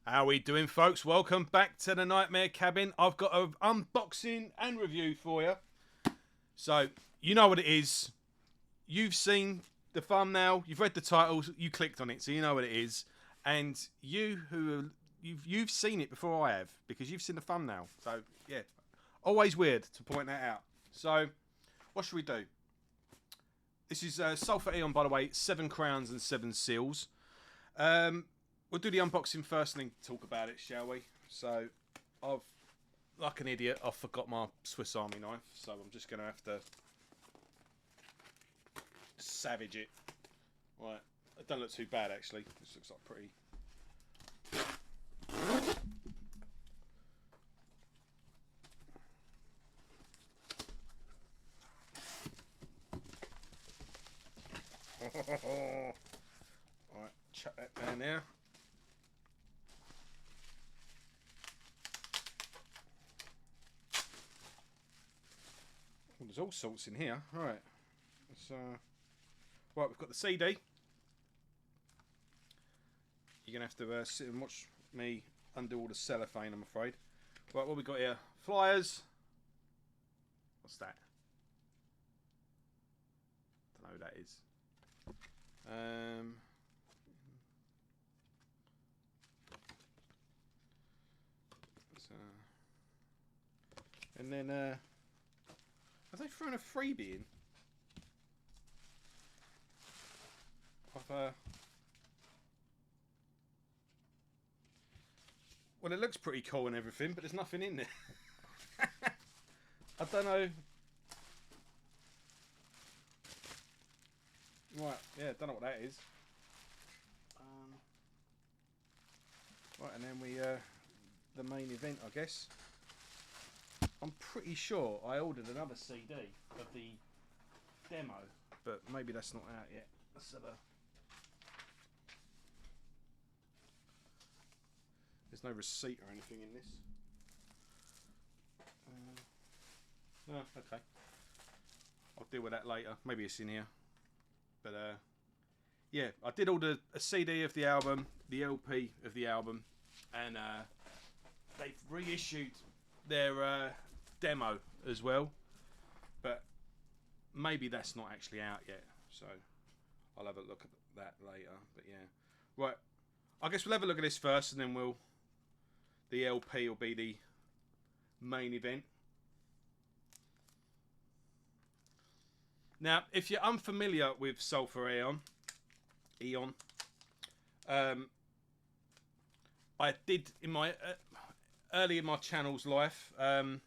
How we doing, folks? Welcome back to the Nightmare Cabin. I've got an unboxing and review for you. So, you know what it is. You've seen the thumbnail, you've read the title, you clicked on it, so you know what it is. And you've seen it before I have, because you've seen the thumbnail. So, yeah, always weird to point that out. So, what should we do? This is Sulphur Aeon, by the way, 7 crowns and 7 seals. We'll do the unboxing first and then talk about it, shall we? So, like an idiot, I forgot my Swiss Army knife, so I'm just going to have to savage it. Right, it doesn't look too bad, actually. This looks like pretty... Alright, chuck that down there. There's all sorts in here. Right. Right, we've got the CD. You're going to have to sit and watch me undo all the cellophane, I'm afraid. Right, what we got here? Flyers. What's that? Don't know who that is. And then, have they thrown a freebie in? Well, it looks pretty cool and everything, but there's nothing in there. I don't know. Right, yeah, don't know what that is. Right, and then the main event, I guess. I'm pretty sure I ordered another CD of the demo, but maybe that's not out yet. Let's have a... There's no receipt or anything in this. Oh, okay. I'll deal with that later. Maybe it's in here. But yeah, I did order a CD of the album, the LP of the album, and they've reissued their demo as well, but maybe that's not actually out yet, so I'll have a look at that later. But yeah, right, I guess we'll have a look at this first, and then the LP will be the main event. Now, if you're unfamiliar with Sulphur Aeon, I did in my early in my channel's life, I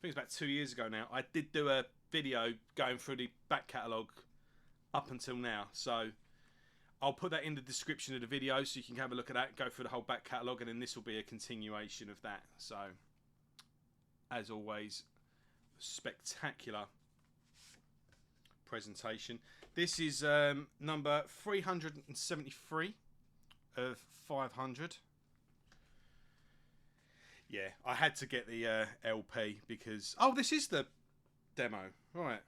think it's about 2 years ago now, I did do a video going through the back catalogue up until now. So I'll put that in the description of the video so you can have a look at that, go through the whole back catalogue, and then this will be a continuation of that. So, as always, spectacular presentation. This is number 373 of 500. Yeah, I had to get the LP because... Oh, this is the demo. Right.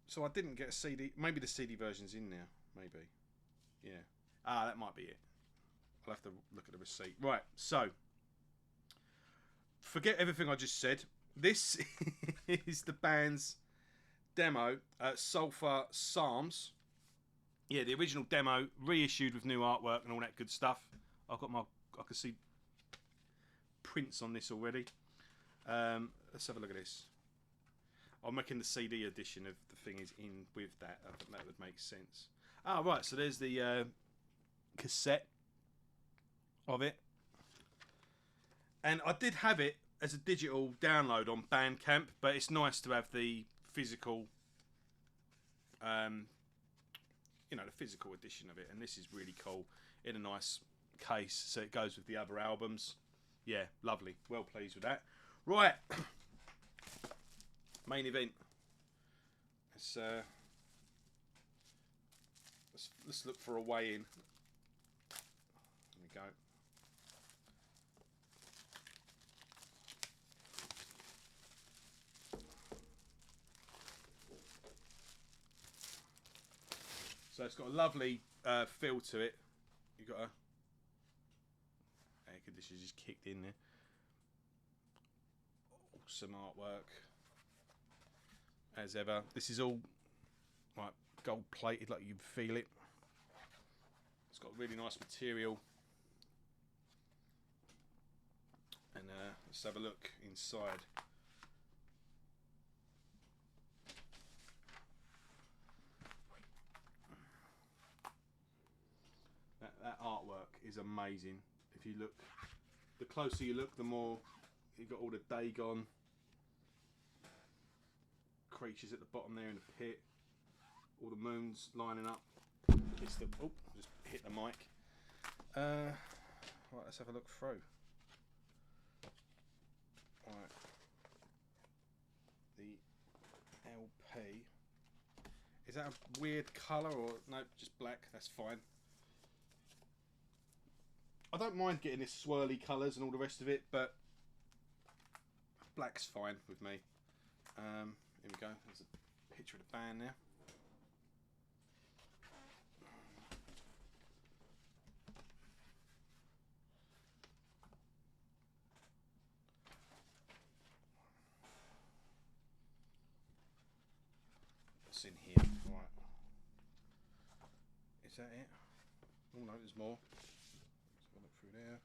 So I didn't get a CD. Maybe the CD version's in there. Maybe. Yeah. Ah, that might be it. I'll have to look at the receipt. Right, so. Forget everything I just said. This is the band's demo, Sulphur Psalms. Yeah, the original demo, reissued with new artwork and all that good stuff. I can see prints on this already. Let's have a look at this. I'm making the CD edition of the thing is in with that. I think that would make sense. Ah, right. So there's the cassette of it, and I did have it as a digital download on Bandcamp, but it's nice to have the physical, the physical edition of it. And this is really cool in a nice case, so it goes with the other albums. Yeah, lovely. Well pleased with that. Right, main event. Let's look for a way in. There we go. So it's got a lovely feel to it. You got a air conditioner just kicked in there. Awesome artwork as ever. This is all like gold plated, like you feel it. It's got really nice material. And let's have a look inside. That artwork is amazing. If you look, the closer you look, the more you've got all the Dagon creatures at the bottom there in the pit. All the moons lining up. It's the, oh, just hit the mic. Right, let's have a look through. Right, the LP. Is that a weird colour or no? Just black. That's fine. I don't mind getting this swirly colours and all the rest of it, but black's fine with me. Here we go. There's a picture of the band there. What's in here? Right. Is that it? Oh no, there's more. Let's have a look through there.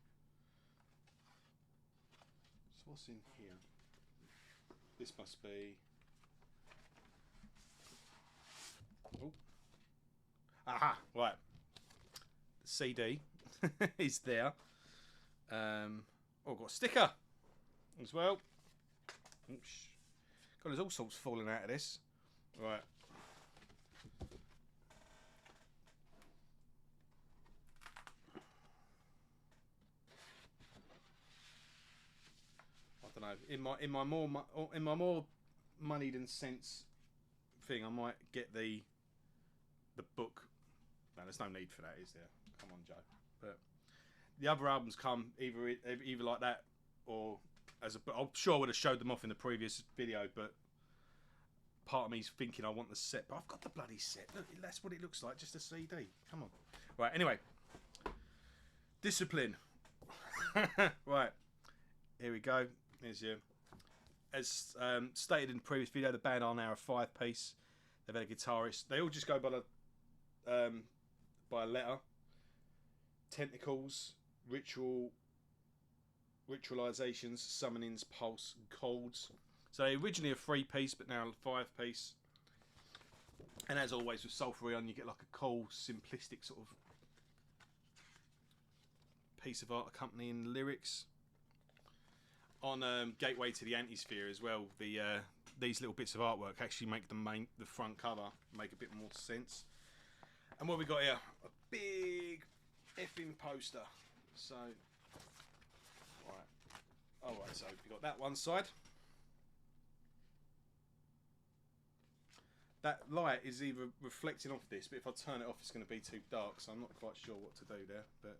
So what's in here? This must be. Oh. Aha! Right. The CD is there. Oh, I've got a sticker as well. Oops. God, there's all sorts falling out of this. Right. I don't know. In my more money than sense thing, I might get the book. No, there's no need for that, is there? Come on, Joe. But the other albums come either like that or as a. I'm sure I would have showed them off in the previous video, but part of me's thinking I want the set. But I've got the bloody set. Look, that's what it looks like. Just a CD. Come on. Right. Anyway, Discipline. Right. Here we go. Here's your. As stated in the previous video, the band are now a 5-piece. They've had a guitarist. They all just go by a letter. Tentacles, ritualizations, summonings, pulse, and colds. So originally a 3-piece, but now a 5-piece. And as always with Sulphur Aeon, you get like a cool, simplistic sort of piece of art accompanying the lyrics. On Gateway to the Antisphere as well, these little bits of artwork actually make the front cover make a bit more sense. And what we got here, a big effing poster. So, alright, so we got that one side. That light is either reflecting off this, but if I turn it off, it's going to be too dark. So I'm not quite sure what to do there. But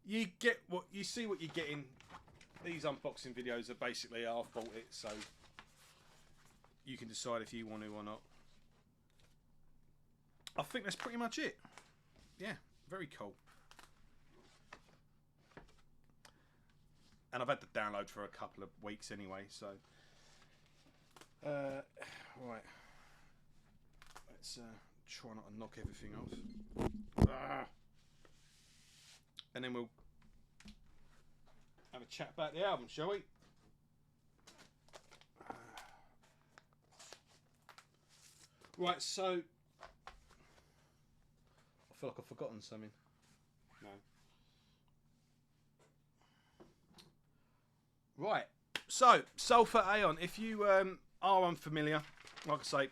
you get what you see, what you're getting. These unboxing videos are basically I've bought it, so you can decide if you want to or not. I think that's pretty much it. Yeah, very cool. And I've had the download for a couple of weeks anyway, so right. Let's try not to knock everything off. And then we'll have a chat about the album, shall we? Right, so I feel like I've forgotten something. No. Right, so Sulphur Aeon. If you are unfamiliar, like I say,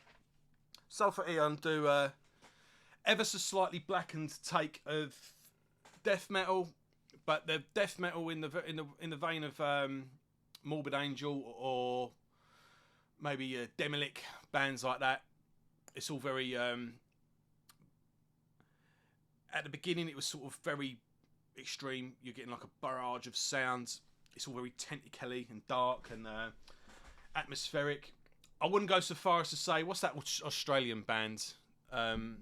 Sulphur Aeon do ever so slightly blackened take of death metal. But they're death metal in the vein of Morbid Angel or maybe Demolic, bands like that. It's all very. At the beginning, it was sort of very extreme. You're getting like a barrage of sounds. It's all very tentacly and dark and atmospheric. I wouldn't go so far as to say what's that Australian band? The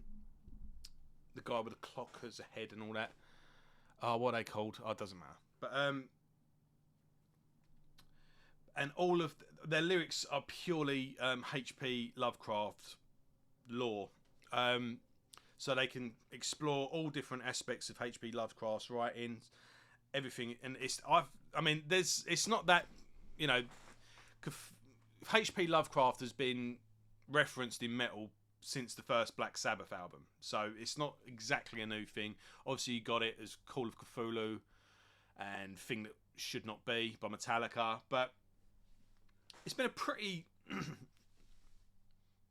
guy with the clock as a head and all that. Oh, what are they called? Oh, it doesn't matter. But and all of their lyrics are purely H.P. Lovecraft lore. So they can explore all different aspects of H.P. Lovecraft's writings, everything. And it's not that, you know, H.P. Lovecraft has been referenced in metal since the first Black Sabbath album, so it's not exactly a new thing. Obviously, you got it as Call of Cthulhu and Thing That Should Not Be by Metallica, but it's been a pretty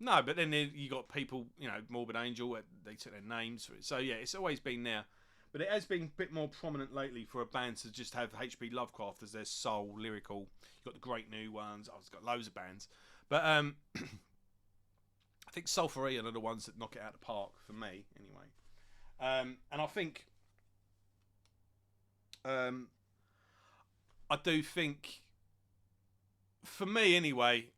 no. But then you got people, you know, Morbid Angel. They took their names for it, so yeah, it's always been there. But it has been a bit more prominent lately for a band to just have H.P. Lovecraft as their sole lyrical. You've got the Great New Ones. I've got loads of bands, but I think Sulphur Aeon are the ones that knock it out of the park for me, anyway. And I think, I do think, for me anyway,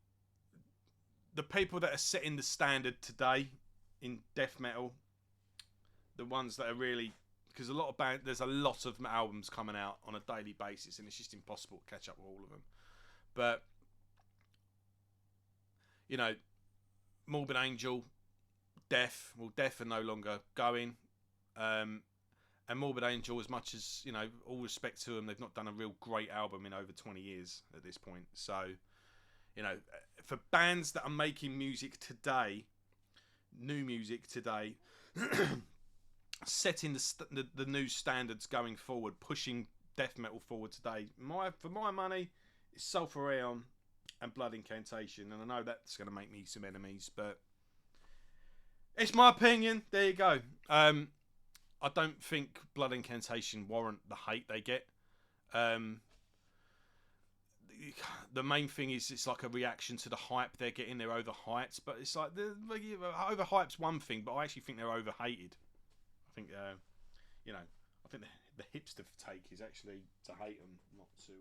the people that are setting the standard today in death metal, the ones that are really, because there's a lot of albums coming out on a daily basis, and it's just impossible to catch up with all of them. But you know, Morbid Angel, Death are no longer going. And Morbid Angel, as much as, you know, all respect to them, they've not done a real great album in over 20 years at this point. So, you know, for bands that are making music today, new music today, setting the new standards going forward, pushing death metal forward today, for my money, it's Sulphur Aeon and Blood Incantation, and I know that's going to make me some enemies, but it's my opinion. There you go. I don't think Blood Incantation warrant the hate they get. The main thing is it's like a reaction to the hype they're getting. They're overhyped, but it's like overhyped's one thing, but I actually think they're overhated. I think you know, I think the hipster take is actually to hate them, not to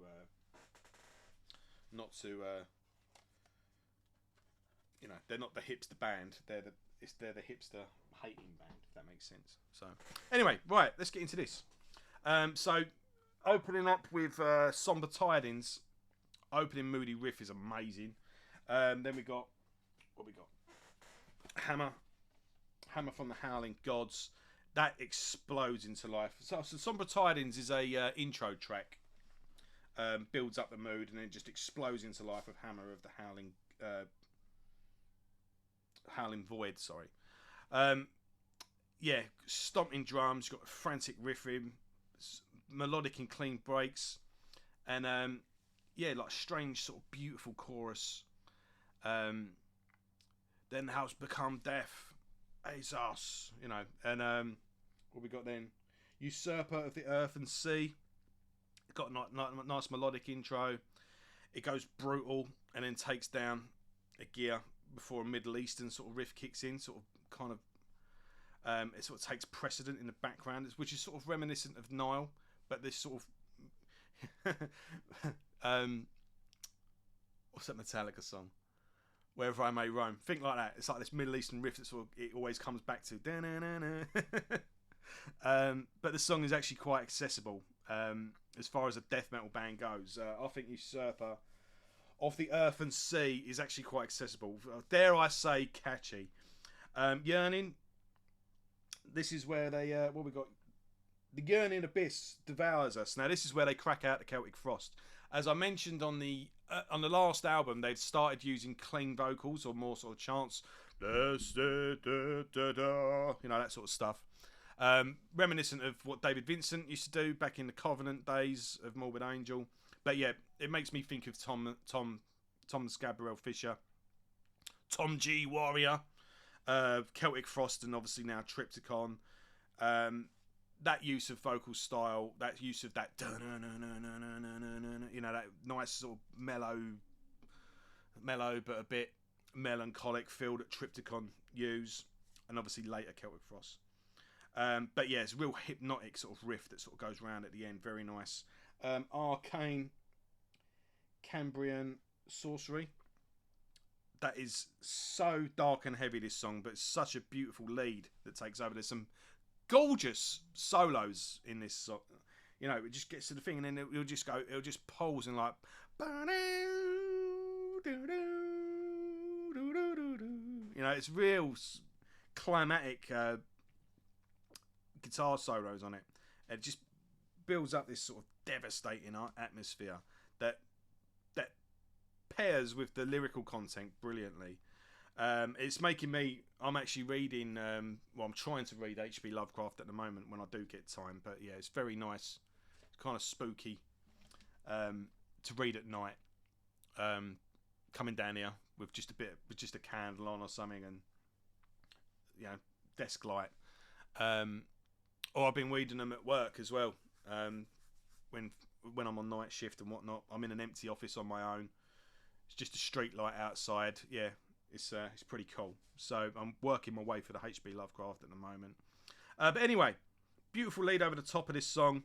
you know, they're not the hipster band, they're the hipster hating band, if that makes sense. So anyway, right, let's get into this. So opening up with Somber Tidings, opening moody riff is amazing. Then we got Hammer from the Howling Gods, that explodes into life. So Somber Tidings is a intro track. Builds up the mood and then just explodes into life with Hammer of the Howling Void. Sorry, yeah, stomping drums. You've got frantic riffing, melodic and clean breaks, and yeah, like strange sort of beautiful chorus. Then the house become death, Azos, you know, and what we got then? Usurper of the earth and sea. Got a nice melodic intro. It goes brutal and then takes down a gear before a Middle Eastern sort of riff kicks in, sort of kind of it sort of takes precedent in the background, which is sort of reminiscent of Nile, but this sort of what's that Metallica song? Wherever I May Roam. Think like that. It's like this Middle Eastern riff that sort of it always comes back to. But the song is actually quite accessible. As far as a death metal band goes, I think Usurper of the Earth and Sea is actually quite accessible. Dare I say, catchy. Yearning. This is where they what we got. The Yearning Abyss devours us. Now this is where they crack out the Celtic Frost. As I mentioned on the last album, they've started using clean vocals or more sort of chants, you know, that sort of stuff. Reminiscent of what David Vincent used to do back in the Covenant days of Morbid Angel. But yeah, it makes me think of Tom Gabriel Fisher, Tom G Warrior, Celtic Frost, and obviously now Triptychon. That use of vocal style, that use of that, you know, that nice sort of mellow but a bit melancholic feel that Triptychon use, and obviously later Celtic Frost. But yeah, it's a real hypnotic sort of riff that sort of goes round at the end. Very nice. Arcane Cambrian Sorcery. That is so dark and heavy, this song, but it's such a beautiful lead that takes over. There's some gorgeous solos in this song. You know, it just gets to the thing, and then it'll just pause and like, you know, it's real climatic guitar solos on it. It just builds up this sort of devastating atmosphere that pairs with the lyrical content brilliantly. It's making me. I'm actually reading. Well, I'm trying to read H.P. Lovecraft at the moment when I do get time. But yeah, it's very nice. It's kind of spooky to read at night. Coming down here with just a candle on or something, and you know, desk light. Or I've been reading them at work as well. When I'm on night shift and whatnot, I'm in an empty office on my own. It's just a street light outside. Yeah. It's pretty cool. So I'm working my way for the H.P. Lovecraft at the moment. But anyway, beautiful lead over the top of this song,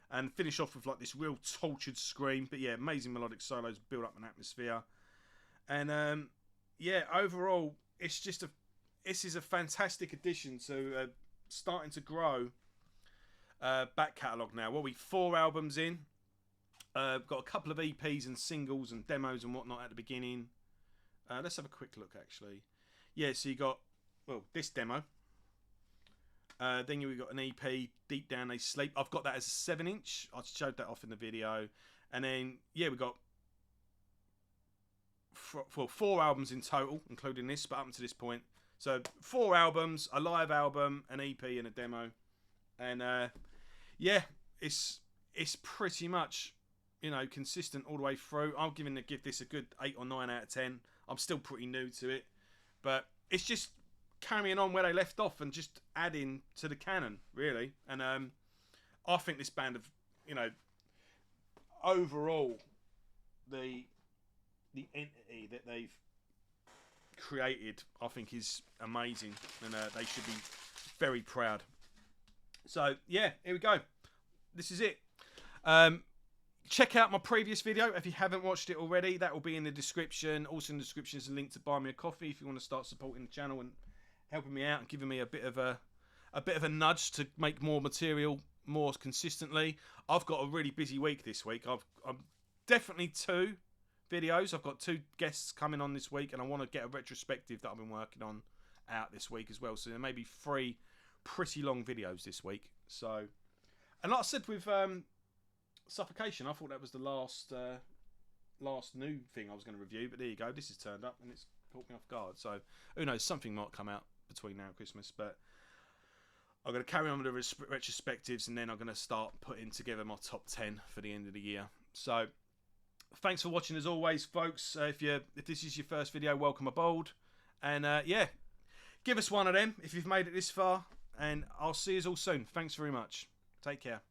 and finish off with like this real tortured scream. But yeah, amazing melodic solos, build up an atmosphere, and yeah, overall, this is a fantastic addition to starting to grow back catalogue now. What are we 4 albums in? Got a couple of EPs and singles and demos and whatnot at the beginning. Let's have a quick look, actually. Yeah, so you got, well, this demo. Then we got an EP, Deep Down They Sleep. I've got that as a 7-inch. I showed that off in the video. And then, yeah, we got 4 albums in total, including this, but up to this point. So 4 albums, a live album, an EP, and a demo. And yeah, it's pretty much, you know, consistent all the way through. I'm give this a good 8 or 9 out of 10. I'm still pretty new to it, but it's just carrying on where they left off and just adding to the canon, really. And I think this band have, you know, overall, the entity that they've created, I think, is amazing, and they should be very proud. So yeah, here we go. This is it. Check out my previous video if you haven't watched it already. That will be in the description. Also in the description is a link to buy me a coffee if you want to start supporting the channel and helping me out and giving me a bit of a nudge to make more material more consistently. I've got a really busy week this week. I'm definitely 2 videos. I've got 2 guests coming on this week, and I want to get a retrospective that I've been working on out this week as well. So there may be 3 pretty long videos this week. So, and like I said with Suffocation, I thought that was the last new thing I was going to review, but there you go. This has turned up and it's caught me off guard. So who knows? Something might come out between now and Christmas, but I'm going to carry on with the retrospectives, and then I'm going to start putting together my top 10 for the end of the year. So thanks for watching as always, folks. If this is your first video, welcome aboard, and yeah, give us one of them if you've made it this far, and I'll see you all soon. Thanks very much. Take care.